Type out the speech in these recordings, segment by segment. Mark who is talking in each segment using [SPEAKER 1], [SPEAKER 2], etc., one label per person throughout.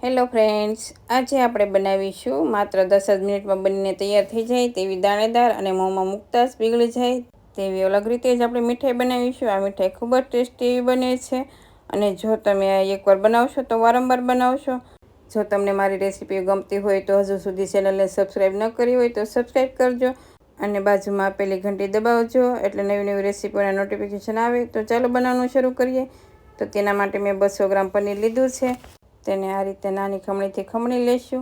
[SPEAKER 1] Hello friends, આજે આપણે બનાવીશું માત્ર 10 જ મિનિટમાં બનીને તૈયાર થઈ જાય તેવી દાણેદાર અને મોંમાં મૂકતા જ પીગળી જાય તેવી અલગ રીતે જ આપણે મીઠાઈ બનાવીશું. આ મીઠાઈ ખૂબ જ ટેસ્ટી એવી બને છે અને જો તમે આ એકવાર બનાવશો તો વારંવાર બનાવશો. જો તમને મારી રેસીપી ગમતી હોય તો હજુ સુધી ચેનલને સબસ્ક્રાઈબ ન કરી હોય તો સબસ્ક્રાઈબ કરજો અને બાજુમાં આપેલી ઘંટી દબાવજો એટલે નવી નવી રેસીપીઓના નોટિફિકેશન આવે. તો ચાલો બનાવવાનું શરૂ કરીએ. તો તેના માટે મેં 200 ગ્રામ પનીર લીધું છે. તેને આ રીતે નાની ખમણીથી ખમણી લઈશું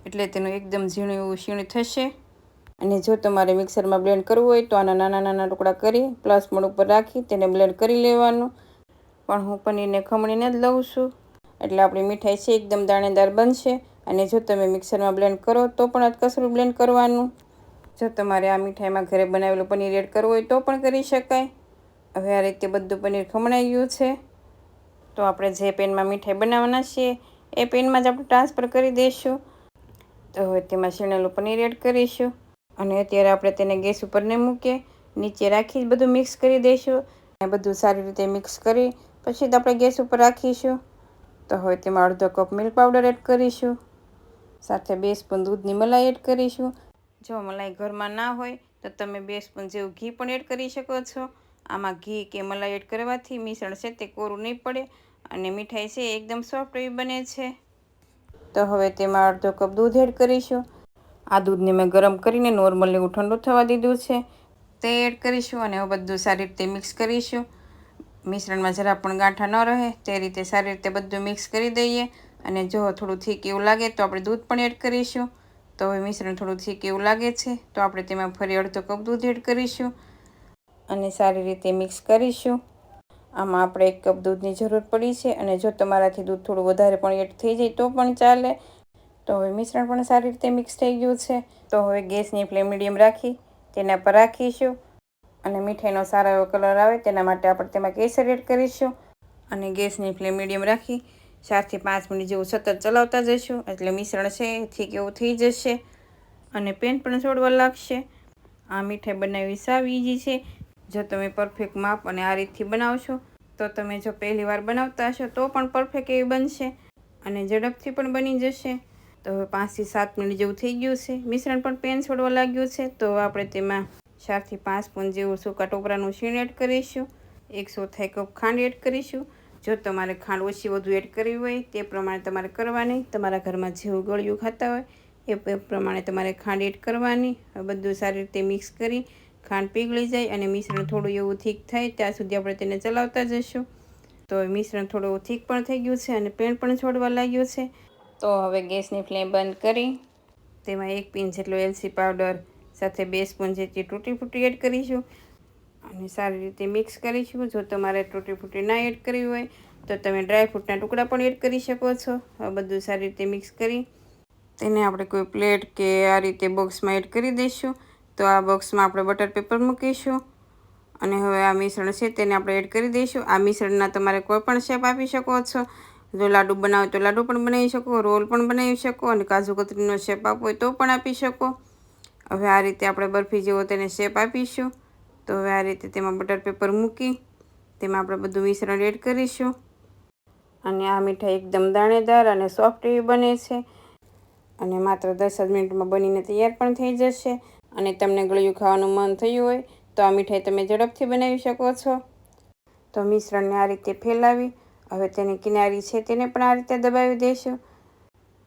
[SPEAKER 1] એટલે તેનું એકદમ ઝીણું એવું શીણ થશે. અને જો તમારે મિક્સરમાં બ્લેન્ડ કરવું હોય તો આના નાના નાના ટુકડા કરી પ્લસ મોડ ઉપર રાખી તેને બ્લેન્ડ કરી લેવાનું. પણ હું પનીરને ખમણીને જ લઉં છું એટલે આપણી મીઠાઈ છે એકદમ દાણેદાર બનશે. અને જો તમે મિક્સરમાં બ્લેન્ડ કરો તો પણ અધકચરું બ્લેન્ડ કરવાનું. જો તમારે આ મીઠાઈમાં ઘરે બનાવેલું પનીર એડ કરવું હોય તો પણ કરી શકાય. હવે આ રીતે બધું પનીર ખમણાઈ ગયું છે તો આપણે જે પેનમાં મીઠાઈ બનાવવાના છીએ એ પેનમાં જ આપણે ટ્રાન્સફર કરી દઈશું. તો હવે તેમાં છીણેલું પનીર એડ કરીશું અને અત્યારે આપણે તેને ગેસ ઉપર ન મૂકીએ, નીચે રાખી બધું મિક્સ કરી દઈશું. અને બધું સારી રીતે મિક્સ કરી પછી જ આપણે ગેસ ઉપર રાખીશું. તો હવે તેમાં અડધો કપ મિલ્ક પાવડર એડ કરીશું, સાથે 2 સ્પૂન દૂધની મલાઈ એડ કરીશું. જો મલાઈ ઘરમાં ના હોય તો તમે 2 સ્પૂન જેવું ઘી પણ એડ કરી શકો છો. આમાં ઘી કે મલાઈ એડ કરવાથી મિશ્રણ છે તે કોરું નહીં પડે અને મીઠાઈ છે એકદમ સોફ્ટ એવી બને છે. તો હવે તેમાં અડધો કપ દૂધ એડ કરીશું. આ દૂધને મેં ગરમ કરીને નોર્મલ એવું ઠંડુ થવા દીધું છે તે એડ કરીશું અને હવે બધું સારી રીતે મિક્સ કરીશું. મિશ્રણમાં જરા પણ ગાંઠા ન રહે તે રીતે સારી રીતે બધું મિક્સ કરી દઈએ. અને જો થોડું થીક એવું લાગે તો આપણે દૂધ પણ એડ કરીશું. તો હવે મિશ્રણ થોડું થીક એવું લાગે છે તો આપણે તેમાં ફરી અડધો કપ દૂધ એડ કરીશું અને સારી રીતે મિક્સ કરીશું. આમાં આપણે 1 કપ દૂધની જરૂર પડી છે અને જો તમારાથી દૂધ થોડું વધારે પણ એડ થઈ જાય તો પણ ચાલે. તો હવે મિશ્રણ પણ સારી રીતે મિક્સ થઈ ગયું છે. તો હવે ગેસની ફ્લેમ મીડિયમ રાખી તેના પર રાખીશું અને મીઠાઈનો સારો એવો કલર આવે તેના માટે આપણે તેમાં કેસર એડ કરીશું અને ગેસની ફ્લેમ મીડિયમ રાખી 4 થી 5 મિનિટ જેવું સતત ચલાવતા જઈશું એટલે મિશ્રણ છે ઠીક એવું થઈ જશે અને પેન પણ છોડવા લાગશે. આ મીઠાઈ બનાવવી સાવ ઈઝી છે. જો તમે પરફેક્ટ માપ અને આ રીતથી બનાવશો તો તમે જો પહેલી વાર બનાવતા હશો તો પણ પરફેક્ટ એવી બનશે અને ઝડપથી પણ બની જશે. તો હવે 5 થી 7 મિનિટ જેવું થઈ ગયું છે. મિશ્રણ પણ પેન છોડવા લાગ્યું છે. તો આપણે તેમાં 4 થી 5 સ્પૂન જેવું સૂકા ટોપરાનું શીણ એડ કરીશું. 1/4 કપ ખાંડ એડ કરીશું. જો તમારે ખાંડ ઓછી વધુ એડ કરવી હોય તે પ્રમાણે તમારે કરવાની. તમારા ઘરમાં જેવું ગળ્યું ખાતા હોય એ પ્રમાણે તમારે ખાંડ એડ કરવાની. હવે બધું સારી રીતે મિક્સ કરી ખાંડ પીગળી જાય અને મિશ્રણ થોડું એવું થીક થાય ત્યાં સુધી આપણે તેને ચલાવતા જઈશું. તો મિશ્રણ થોડું થીક પણ થઈ ગયું છે અને પેન પણ છોડવા લાગ્યું છે. તો હવે ગેસની ફ્લેમ બંધ કરી તેમાં 1 પિંચ જેટલો એલચી પાવડર સાથે 2 સ્પૂન જેટલી તૂટી ફૂટી એડ કરીશું અને સારી રીતે મિક્સ કરીશું. જો તમારે તૂટી ફૂટી ના એડ કરવી હોય તો તમે ડ્રાયફ્રૂટના ટુકડા પણ એડ કરી શકો છો. હવે બધું સારી રીતે મિક્સ કરી તેને આપણે કોઈ પ્લેટ કે આ રીતે બોક્સમાં એડ કરી દઈશું. તો આ બોક્સમાં આપણે બટર પેપર મૂકીશું અને હવે આ મિશ્રણ છે તેને આપણે એડ કરી દઈશું. આ મિશ્રણના તમારે કોઈ પણ શેપ આપી શકો છો. જો લાડુ બનાવો તો લાડુ પણ બનાવી શકો, રોલ પણ બનાવી શકો અને કાજુ કતરીનો શેપ આપવો હોય તો પણ આપી શકો. હવે આ રીતે આપણે બરફી જેવો તેને શેપ આપીશું. તો હવે આ રીતે તેમાં બટર પેપર મૂકી તેમાં આપણે બધું મિશ્રણ એડ કરીશું અને આ મીઠાઈ એકદમ દાણેદાર અને સોફ્ટ એવી બને છે અને માત્ર 10 જ મિનિટમાં બનીને તૈયાર પણ થઈ જશે. અને તમને ગળ્યું ખાવાનું મન થયું હોય તો આ મીઠાઈ તમે ઝડપથી બનાવી શકો છો. તો મિશ્રણને આ રીતે ફેલાવી હવે તેની કિનારી છે તેને પણ આ રીતે દબાવી દઈશું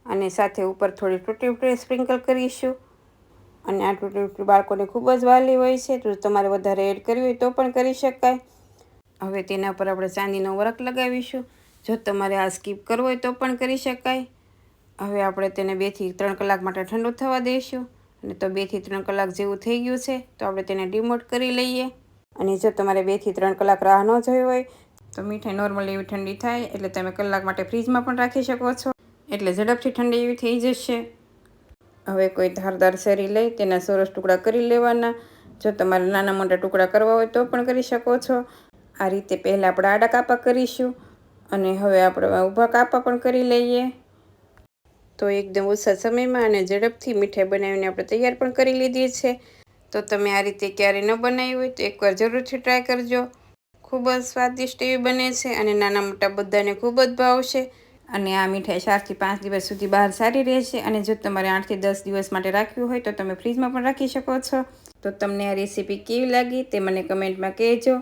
[SPEAKER 1] અને સાથે ઉપર થોડી તૂટી ફૂટી સ્પ્રિંકલ કરીશું. અને આ તૂટી ફૂટી બાળકોને ખૂબ જ વહાલી હોય છે તો તમારે વધારે એડ કરવી હોય તો પણ કરી શકાય. હવે તેના પર આપણે ચાંદીનો વરખ લગાવીશું. જો તમારે આ સ્કીપ કરવો હોય તો પણ કરી શકાય. હવે આપણે તેને 2 થી 3 કલાક માટે ઠંડુ થવા દઈશું અને તો 2 થી 3 કલાક જેવું થઈ ગયું છે તો આપણે તેને ડિમોલ્ડ કરી લઈએ. અને જો તમારે 2 થી 3 કલાક રાહ ન જોઈ હોય તો મીઠાઈ નોર્મલ એવી ઠંડી થાય એટલે તમે કલાક માટે ફ્રીજમાં પણ રાખી શકો છો એટલે ઝડપથી ઠંડી એવી થઈ જશે. હવે કોઈ ધારદાર સરી લઈ તેના સરસ ટુકડા કરી લેવાના. જો તમારે નાના મોટા ટુકડા કરવા હોય તો પણ કરી શકો છો. આ રીતે પહેલાં આપણે આડા કાપા કરીશું અને હવે આપણે ઊભા કાપા પણ કરી લઈએ. તો એકદમ ઓછા સમયમાં અને ઝડપથી મીઠાઈ બનાવીને આપણે તૈયાર પણ કરી લીધી છે. તો તમે આ રીતે ક્યારેય ન બનાવી હોય તો એકવાર જરૂરથી ટ્રાય કરજો. ખૂબ જ સ્વાદિષ્ટ એવી બને છે અને નાના મોટા બધાને ખૂબ જ ભાવશે. અને આ મીઠાઈ 4 થી 5 દિવસ સુધી બહાર સારી રહેશે. અને જો તમારે 8 થી 10 દિવસ માટે રાખવી હોય તો તમે ફ્રીજમાં પણ રાખી શકો છો. તો તમને આ રેસીપી કેવી લાગી તે મને કમેન્ટમાં કહેજો.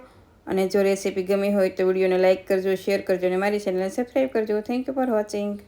[SPEAKER 1] અને જો રેસીપી ગમી હોય તો વિડીયોને લાઇક કરજો, શેર કરજો અને મારી ચેનલને સબસ્ક્રાઈબ કરજો. Thank you for watching.